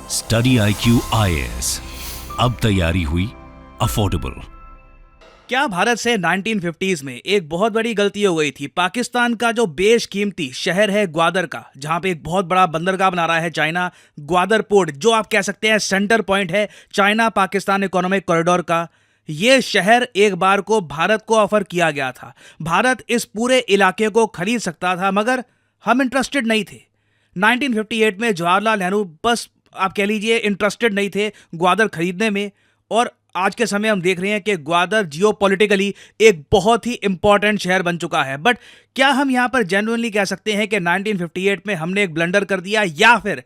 Study IQ IAS, अब तैयारी हुई अफोर्डेबल। क्या भारत से 1950s में एक बहुत बड़ी गलती हो गई थी। पाकिस्तान का जो बेशकीमती शहर है ग्वादर का, जहां पे एक बहुत बड़ा बंदरगाह बना रहा है चाइना, ग्वादर पोर्ट, जो आप कह सकते हैं सेंटर पॉइंट है चाइना पाकिस्तान इकोनॉमिक कॉरिडोर का। ये शहर एक बार को भारत को ऑफर किया गया था। भारत इस पूरे इलाके को खरीद सकता था, मगर हम इंटरेस्टेड नहीं थे। 1958 में जवाहरलाल नेहरू बस आप कह लीजिए इंटरेस्टेड नहीं थे ग्वादर खरीदने में। और आज के समय हम देख रहे हैं कि ग्वादर जियोपॉलिटिकली एक बहुत ही इंपॉर्टेंट शहर बन चुका है। बट क्या हम यहां पर जेन्युइनली कह सकते हैं कि 1958 में हमने एक ब्लंडर कर दिया, या फिर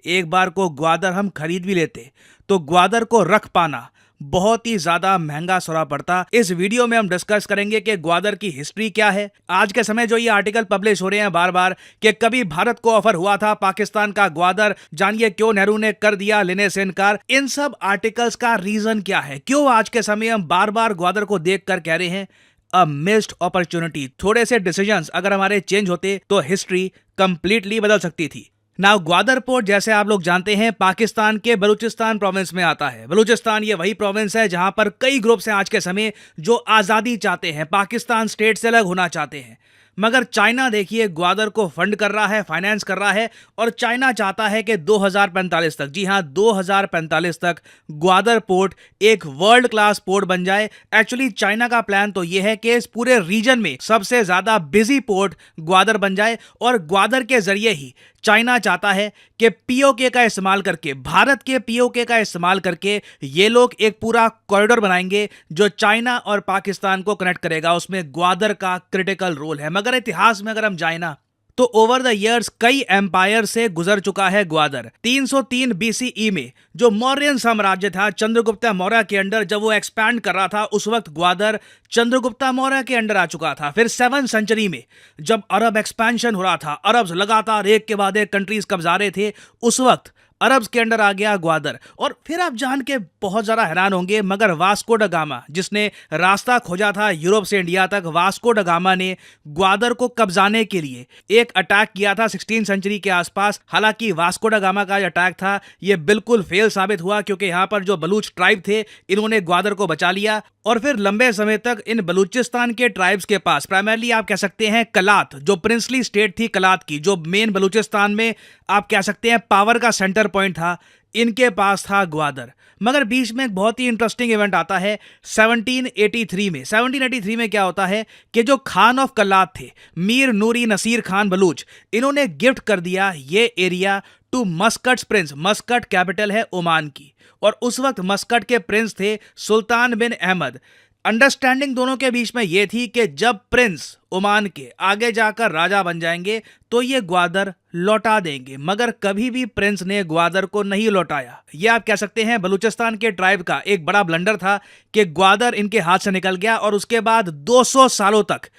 एक बार को ग्वादर हम खरीद भी लेते तो ग्वादर को रख पाना बहुत ही ज्यादा महंगा सौदा पड़ता। इस वीडियो में हम डिस्कस करेंगे कि ग्वादर की हिस्ट्री क्या है। आज के समय जो ये आर्टिकल पब्लिश हो रहे हैं बार बार कि कभी भारत को ऑफर हुआ था पाकिस्तान का ग्वादर, जानिए क्यों नेहरू ने कर दिया लेने से इनकार। इन सब आर्टिकल्स का रीजन क्या है, क्यों आज के समय हम बार बार ग्वादर को देखकर कह रहे हैं अ मिस्ड अपॉर्चुनिटी। थोड़े से डिसीजंस अगर हमारे चेंज होते तो हिस्ट्री कंप्लीटली बदल सकती थी। नाउ ग्वादर पोर्ट, जैसे आप लोग जानते हैं, पाकिस्तान के बलूचिस्तान प्रोविंस में आता है। बलूचिस्तान ये वही प्रोविंस है जहां पर कई ग्रुप्स हैं आज के समय जो आज़ादी चाहते हैं, पाकिस्तान स्टेट से अलग होना चाहते हैं। मगर चाइना देखिए ग्वादर को फंड कर रहा है, फाइनेंस कर रहा है, और चाइना चाहता है कि 2045 तक, जी हां 2045 तक ग्वादर पोर्ट एक वर्ल्ड क्लास पोर्ट बन जाए। एक्चुअली चाइना का प्लान तो यह है कि इस पूरे रीजन में सबसे ज्यादा बिजी पोर्ट ग्वादर बन जाए, और ग्वादर के जरिए ही चाइना चाहता है कि पीओके का इस्तेमाल करके, भारत के पीओके का इस्तेमाल करके ये लोग एक पूरा कॉरिडोर बनाएंगे जो चाइना और पाकिस्तान को कनेक्ट करेगा। उसमें ग्वादर का क्रिटिकल रोल है। मगर इतिहास में अगर हम जाए ना तो ओवर द इयर्स कई एम्पायर से गुजर चुका है ग्वादर। 303 BCE में जो मौर्यन साम्राज्य था चंद्रगुप्त मौर्य के अंडर, जब वो एक्सपैंड कर रहा था उस वक्त ग्वादर चंद्रगुप्त मौर्य के अंडर आ चुका था। फिर 7th सेंचुरी में जब अरब एक्सपेंशन हो रहा था, अरब लगातार एक के बाद एक कंट्रीज कब्जा रहे थे, उस वक्त अरब्स के अंडर आ गया ग्वादर। और फिर आप जान के बहुत ज़्यादा हैरान होंगे, मगर वास्को ड गामा, जिसने रास्ता खोजा था यूरोप से इंडिया तक, वास्को ड गामा ने ग्वादर को कब्जाने के लिए एक अटैक किया था 16th सेंचुरी के आसपास। हालांकि वास्को ड गामा का जो अटैक था ये बिल्कुल फेल साबित हुआ, क्योंकि यहाँ पर जो बलूच ट्राइब थे इन्होंने ग्वादर को बचा लिया। और फिर लंबे समय तक इन बलूचिस्तान के ट्राइब्स के पास, प्राइमरली आप कह सकते हैं कलात, जो प्रिंसली स्टेट थी कलात की, जो मेन बलूचिस्तान में आप कह सकते हैं पावर का सेंटर पॉइंट था, इनके पास था ग्वादर। मगर बीच में एक बहुत ही इंटरेस्टिंग इवेंट आता है 1783 में। 1783 में क्या होता है कि जो खान ऑफ कलात थे, मीर नूरी नसीर खान बलूच, इन्होंने गिफ्ट कर दिया ये area to Muscat's prince. Muscat capital है ओमान की, और उस वक्त मस्कट के प्रिंस थे सुल्तान बिन अहमद। अंडरस्टैंडिंग दोनों के बीच में यह थी कि जब प्रिंस ओमान के आगे जाकर राजा बन जाएंगे तो ये ग्वादर लौटा देंगे। मगर कभी भी प्रिंस ने ग्वादर को नहीं लौटाया। यह आप कह सकते हैं बलूचिस्तान के ट्राइब का एक बड़ा ब्लंडर था कि ग्वादर इनके हाथ से निकल गया, और उसके बाद 200 सालों तक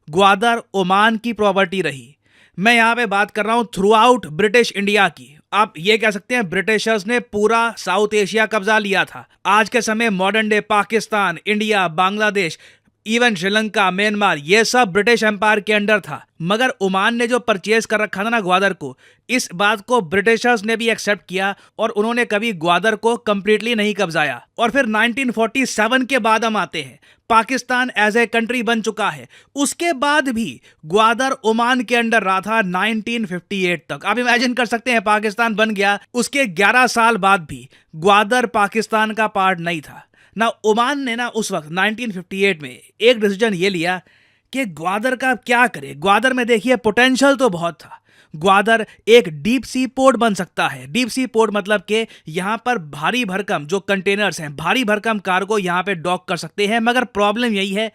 ग्वादर ओमान की प्रॉपर्टी रही। मैं यहां पे बात कर रहा हूं थ्रू आउट ब्रिटिश इंडिया की। आप ये कह सकते हैं ब्रिटिशर्स ने पूरा साउथ एशिया कब्जा लिया था। आज के समय modern day Pakistan, India, Bangladesh, even Sri Lanka, Myanmar, ये सब ब्रिटिश एम्पायर के अंडर था। मगर ओमान ने जो परचेज कर रखा था ना ग्वादर को, इस बात को ब्रिटिशर्स ने भी एक्सेप्ट किया, और उन्होंने कभी ग्वादर को कंप्लीटली नहीं कब्जाया। और फिर 1947 के बाद हम आते हैं, पाकिस्तान एज ए कंट्री बन चुका है। उसके बाद भी ग्वादर ओमान के अंडर रहा था 1958 तक। आप इमेजिन कर सकते हैं पाकिस्तान बन गया, उसके 11 साल बाद भी ग्वादर पाकिस्तान का पार्ट नहीं था ना। ओमान ने ना उस वक्त 1958 में एक डिसीजन ये लिया कि ग्वादर का क्या करे। ग्वादर में देखिए पोटेंशियल तो बहुत था। ग्वादर एक डीप सी पोर्ट बन सकता है। डीप सी पोर्ट मतलब कि यहां पर भारी भरकम जो कंटेनर्स हैं, भारी भरकम कार्गो यहां पे डॉक कर सकते हैं। मगर प्रॉब्लम यही है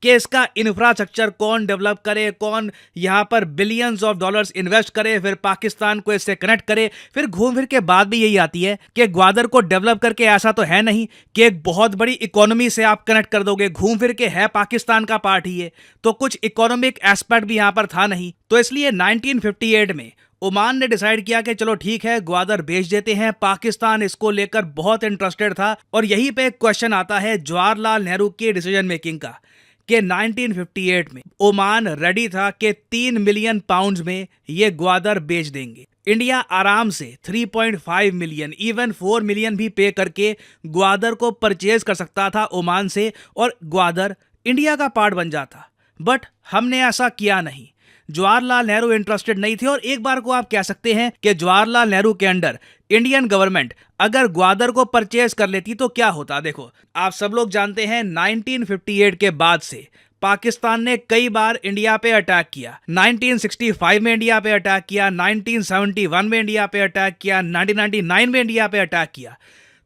कि इसका इंफ्रास्ट्रक्चर कौन डेवलप करे, कौन यहां पर बिलियंस ऑफ डॉलर्स इन्वेस्ट करे, फिर पाकिस्तान को इससे कनेक्ट करे। फिर घूम फिर के बाद भी यही आती है कि ग्वादर को डेवलप करके ऐसा तो है नहीं कि एक बहुत बड़ी इकोनॉमी से आप कनेक्ट कर दोगे। घूम फिर के है पाकिस्तान का पार्ट ही है, तो कुछ इकोनॉमिक एस्पेक्ट भी यहां पर था नहीं। तो इसलिए 1958 में ओमान ने डिसाइड किया कि चलो ठीक है ग्वादर बेच देते हैं। पाकिस्तान इसको लेकर बहुत इंटरेस्टेड था, और यहीं पे एक क्वेश्चन आता है जवाहरलाल नेहरू की डिसीजन मेकिंग का कि 1958 में ओमान रेडी था कि 3 मिलियन पाउंड्स में ये ग्वादर बेच देंगे। इंडिया आराम से 3.5 मिलियन इवन 4 मिलियन भी पे करके ग्वादर को परचेज कर सकता था ओमान से और ग्वादर इंडिया का पार्ट बन जाता। बट हमने ऐसा किया नहीं। जवाहरलाल नेहरू इंटरेस्टेड नहीं थे और एक बार को आप कह सकते हैं कि जवाहरलाल नेहरू के अंडर इंडियन गवर्नमेंट अगर ग्वादर को परचेज कर लेती तो क्या होता। देखो, आप सब लोग जानते हैं 1958 के बाद से पाकिस्तान ने कई बार इंडिया पे अटैक किया। 1965 में इंडिया पे अटैक किया, 1971 में इंडिया पे अटैक किया, 1999 में इंडिया पे अटैक किया।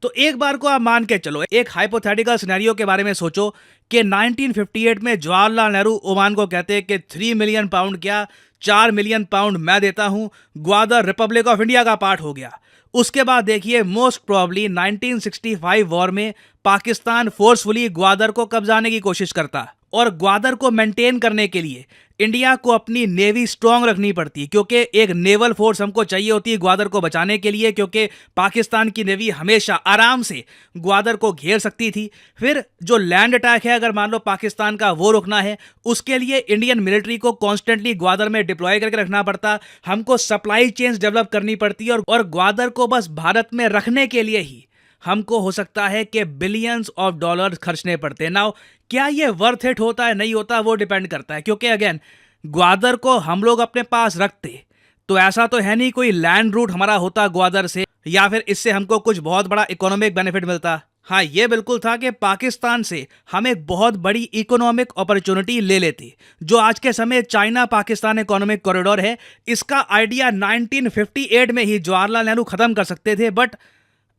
तो एक बार को आप मान के चलो, एक हाइपोथेटिकल सिनेरियो के बारे में सोचो कि 1958 में जवाहरलाल नेहरू ओमान को कहते हैं कि 3 मिलियन पाउंड क्या 4 मिलियन पाउंड मैं देता हूं, ग्वादर रिपब्लिक ऑफ इंडिया का पार्ट हो गया। उसके बाद देखिए मोस्ट प्रोबेबली 1965 वॉर में पाकिस्तान फोर्सफुली ग्वादर को कब्जाने की कोशिश करता और ग्वादर को मेंटेन करने के लिए इंडिया को अपनी नेवी स्ट्रांग रखनी पड़ती, क्योंकि एक नेवल फोर्स हमको चाहिए होती है ग्वादर को बचाने के लिए, क्योंकि पाकिस्तान की नेवी हमेशा आराम से ग्वादर को घेर सकती थी। फिर जो लैंड अटैक है अगर मान लो पाकिस्तान का वो रोकना है, उसके लिए इंडियन मिलिट्री को कॉन्स्टेंटली ग्वादर में डिप्लॉय करके रखना पड़ता, हमको सप्लाई चेन्स डेवलप करनी पड़ती और ग्वादर को बस भारत में रखने के लिए ही हमको हो सकता है कि बिलियंस ऑफ डॉलर्स खर्चने पड़ते। नाउ क्या ये वर्थ इट होता है नहीं होता वो डिपेंड करता है, क्योंकि अगेन ग्वादर को हम लोग अपने पास रखते तो ऐसा तो है नहीं कोई लैंड रूट हमारा होता ग्वादर से या फिर इससे हमको कुछ बहुत बड़ा इकोनॉमिक बेनिफिट मिलता। हाँ, ये बिल्कुल था कि पाकिस्तान से हम एक बहुत बड़ी इकोनॉमिक अपॉर्चुनिटी ले लेते। जो आज के समय चाइना पाकिस्तान इकोनॉमिक कॉरिडोर है, इसका आइडिया 1958 में ही जवाहरलाल नेहरू खत्म कर सकते थे। बट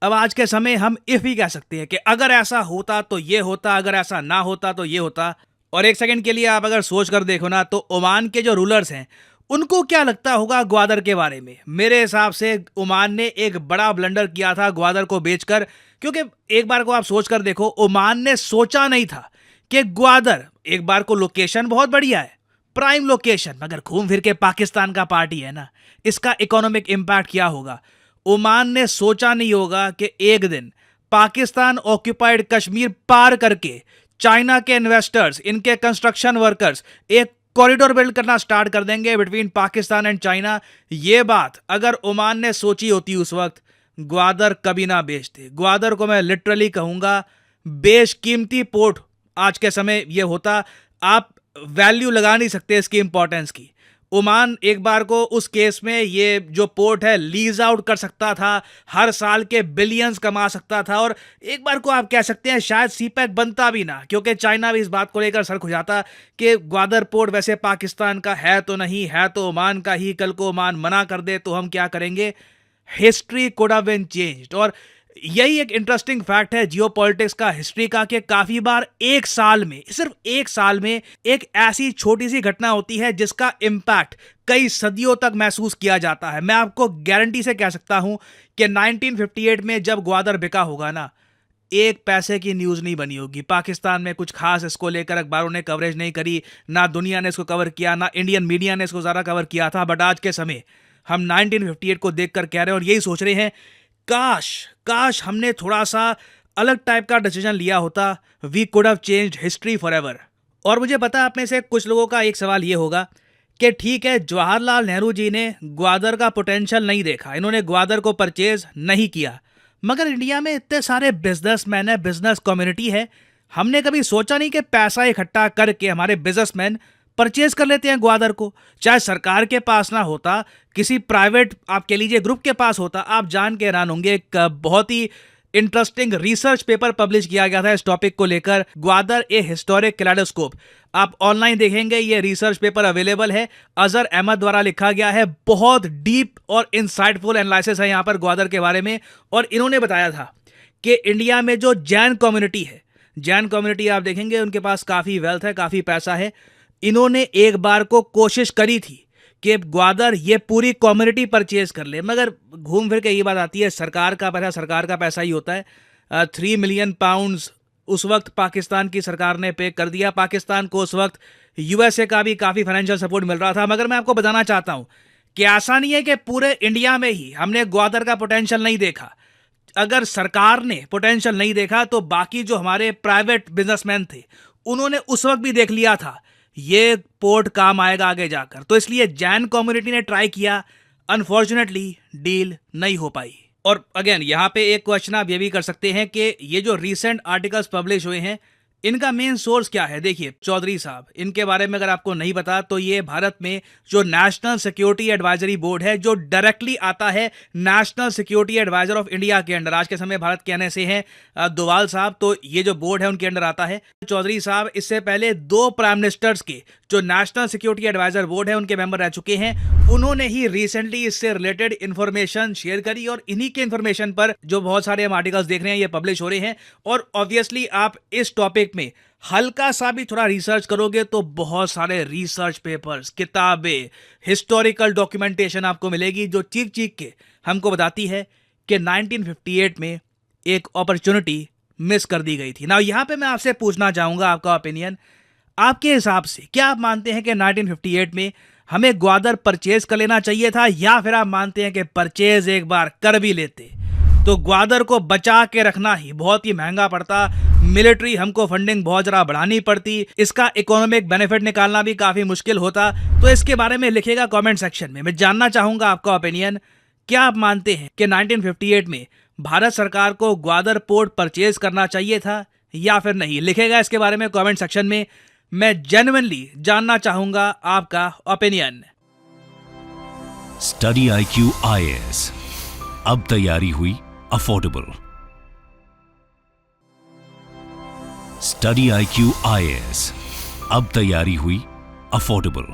अब आज के समय हम इफ ही कह सकते हैं कि अगर ऐसा होता तो ये होता, अगर ऐसा ना होता तो ये होता। और एक सेकंड के लिए आप अगर सोच कर देखो ना, तो ओमान के जो रूलर्स हैं उनको क्या लगता होगा ग्वादर के बारे में। मेरे हिसाब से ओमान ने एक बड़ा ब्लंडर किया था ग्वादर को बेचकर, क्योंकि एक बार को आप सोच कर देखो, ओमान ने सोचा नहीं था कि ग्वादर एक बार को लोकेशन बहुत बढ़िया है, प्राइम लोकेशन, मगर घूम फिर के पाकिस्तान का पार्ट ही है ना, इसका इकोनॉमिक इंपैक्ट क्या होगा। ओमान ने सोचा नहीं होगा कि एक दिन पाकिस्तान ऑक्यूपाइड कश्मीर पार करके चाइना के इन्वेस्टर्स, इनके कंस्ट्रक्शन वर्कर्स एक कॉरिडोर बिल्ड करना स्टार्ट कर देंगे बिटवीन पाकिस्तान एंड चाइना। ये बात अगर ओमान ने सोची होती उस वक्त, ग्वादर कभी ना बेचते। ग्वादर को मैं लिटरली कहूंगा बेशकीमती पोर्ट आज के समय ये होता, आप वैल्यू लगा नहीं सकते इसकी इंपॉर्टेंस की। ओमान एक बार को उस केस में ये जो पोर्ट है लीज आउट कर सकता था, हर साल के बिलियंस कमा सकता था और एक बार को आप कह सकते हैं शायद सीपैक बनता भी ना, क्योंकि चाइना भी इस बात को लेकर सर खुजाता कि ग्वादर पोर्ट वैसे पाकिस्तान का है तो नहीं, है तो ओमान का ही, कल को ओमान मना कर दे तो हम क्या करेंगे। History could have been changed. और यही एक इंटरेस्टिंग फैक्ट है जियोपॉलिटिक्स का, हिस्ट्री का, कि काफी बार एक साल में, सिर्फ एक साल में एक ऐसी छोटी सी घटना होती है जिसका इंपैक्ट कई सदियों तक महसूस किया जाता है। मैं आपको गारंटी से कह सकता हूं कि 1958 में जब ग्वादर बिका होगा ना, एक पैसे की न्यूज नहीं बनी होगी पाकिस्तान में, कुछ खास इसको लेकर अखबारों ने कवरेज नहीं करी, ना दुनिया ने इसको कवर किया, ना इंडियन मीडिया ने इसको ज्यादा कवर किया था। बट आज के समय हम 1958 को देखकर कह रहे हैं और यही सोच रहे हैं, काश हमने थोड़ा सा अलग टाइप का डिसीजन लिया होता, we could have changed history forever. और मुझे पता है आप में से कुछ लोगों का एक सवाल ये होगा कि ठीक है, जवाहरलाल नेहरू जी ने ग्वादर का पोटेंशियल नहीं देखा, इन्होंने ग्वादर को परचेज नहीं किया, मगर इंडिया में इतने सारे बिजनेसमैन है, बिजनेस कम्युनिटी है, हमने कभी सोचा नहीं कि पैसा इकट्ठा करके हमारे बिजनेसमैन परचेज कर लेते हैं ग्वादर को। चाहे सरकार के पास ना होता, किसी प्राइवेट आप कह लीजिए ग्रुप के पास होता। आप जान के हैरान होंगे, एक बहुत ही इंटरेस्टिंग रिसर्च पेपर पब्लिश किया गया था इस टॉपिक को लेकर, ग्वादर ए हिस्टोरिक कैलेडोस्कोप। आप ऑनलाइन देखेंगे, ये रिसर्च पेपर अवेलेबल है, अजहर अहमद द्वारा लिखा गया है। बहुत डीप और इंसाइटफुल एनालिसिस है यहाँ पर ग्वादर के बारे में। और इन्होंने बताया था कि इंडिया में जो जैन कम्युनिटी है, जैन कम्युनिटी आप देखेंगे उनके पास काफी वेल्थ है, काफी पैसा है। इन्होंने एक बार को कोशिश करी थी कि ग्वादर ये पूरी कम्युनिटी परचेज कर ले, मगर घूम फिर के ये बात आती है, सरकार का पैसा ही होता है। 3 मिलियन पाउंड्स उस वक्त पाकिस्तान की सरकार ने पे कर दिया। पाकिस्तान को उस वक्त यूएसए का भी काफ़ी फाइनेंशियल सपोर्ट मिल रहा था। मगर मैं आपको बताना चाहता हूं कि ऐसा नहीं है कि पूरे इंडिया में ही हमने ग्वादर का पोटेंशियल नहीं देखा। अगर सरकार ने पोटेंशियल नहीं देखा तो बाकी जो हमारे प्राइवेट बिजनेसमैन थे उन्होंने उस वक्त भी देख लिया था ये पोर्ट काम आएगा आगे जाकर। तो इसलिए जैन कम्युनिटी ने ट्राई किया, अनफॉर्चुनेटली डील नहीं हो पाई। और अगेन यहाँ पे एक क्वेश्चन आप ये भी कर सकते हैं कि ये जो रीसेंट आर्टिकल्स पब्लिश हुए हैं इनका मेन सोर्स क्या है। देखिए चौधरी साहब, इनके बारे में अगर आपको नहीं पता तो ये भारत में जो नेशनल सिक्योरिटी एडवाइजरी बोर्ड है जो डायरेक्टली आता है national security adviser of India के अंडर। आज के समय भारत के आने से हैं डोवाल साहब, तो ये जो बोर्ड है उनके अंडर आता है। चौधरी साहब इससे पहले 2 प्राइम मिनिस्टर्स के जो नेशनल सिक्योरिटी एडवाइजर बोर्ड है उनके मेंबर रह चुके हैं। उन्होंने ही रिसेंटली इससे रिलेटेड इंफॉर्मेशन शेयर करी और इन्हीं के इंफॉर्मेशन पर जो बहुत सारे हम आर्टिकल्स देख रहे हैं ये पब्लिश हो रहे हैं। और ऑब्वियसली आप इस टॉपिक में हल्का सा भी थोड़ा रिसर्च करोगे तो बहुत सारे रिसर्च पेपर्स, किताबें, हिस्टोरिकल डॉक्यूमेंटेशन आपको मिलेगी जो चीख चीख के हमको बताती है कि 1958 में एक अपॉर्चुनिटी मिस कर दी गई थी। ना यहाँ पे मैं आपसे पूछना चाहूंगा आपका ओपिनियन, आपके हिसाब से क्या आप मानते हैं कि 1958 में हमें ग्वादर परचेज कर लेना चाहिए था, या फिर आप मानते हैं कि परचेज एक बार कर भी लेते तो ग्वादर को बचा के रखना ही बहुत ही महंगा पड़ता, मिलिट्री हमको फंडिंग बहुत ज़्यादा बढ़ानी पड़ती, इसका इकोनॉमिक बेनिफिट निकालना भी काफ़ी मुश्किल होता? तो इसके बारे में लिखिएगा कमेंट सेक्शन में। मैं जानना चाहूंगा आपका ओपिनियन, क्या आप मानते हैं कि 1958 में भारत सरकार को ग्वादर पोर्ट परचेज करना चाहिए था या फिर नहीं? लिखेगा इसके बारे में कमेंट सेक्शन में। मैं जेन्युइनली जानना चाहूंगा आपका ओपिनियन। स्टडी IQ IAS, अब तैयारी हुई अफोर्डेबल। स्टडी IQ IAS, अब तैयारी हुई अफोर्डेबल।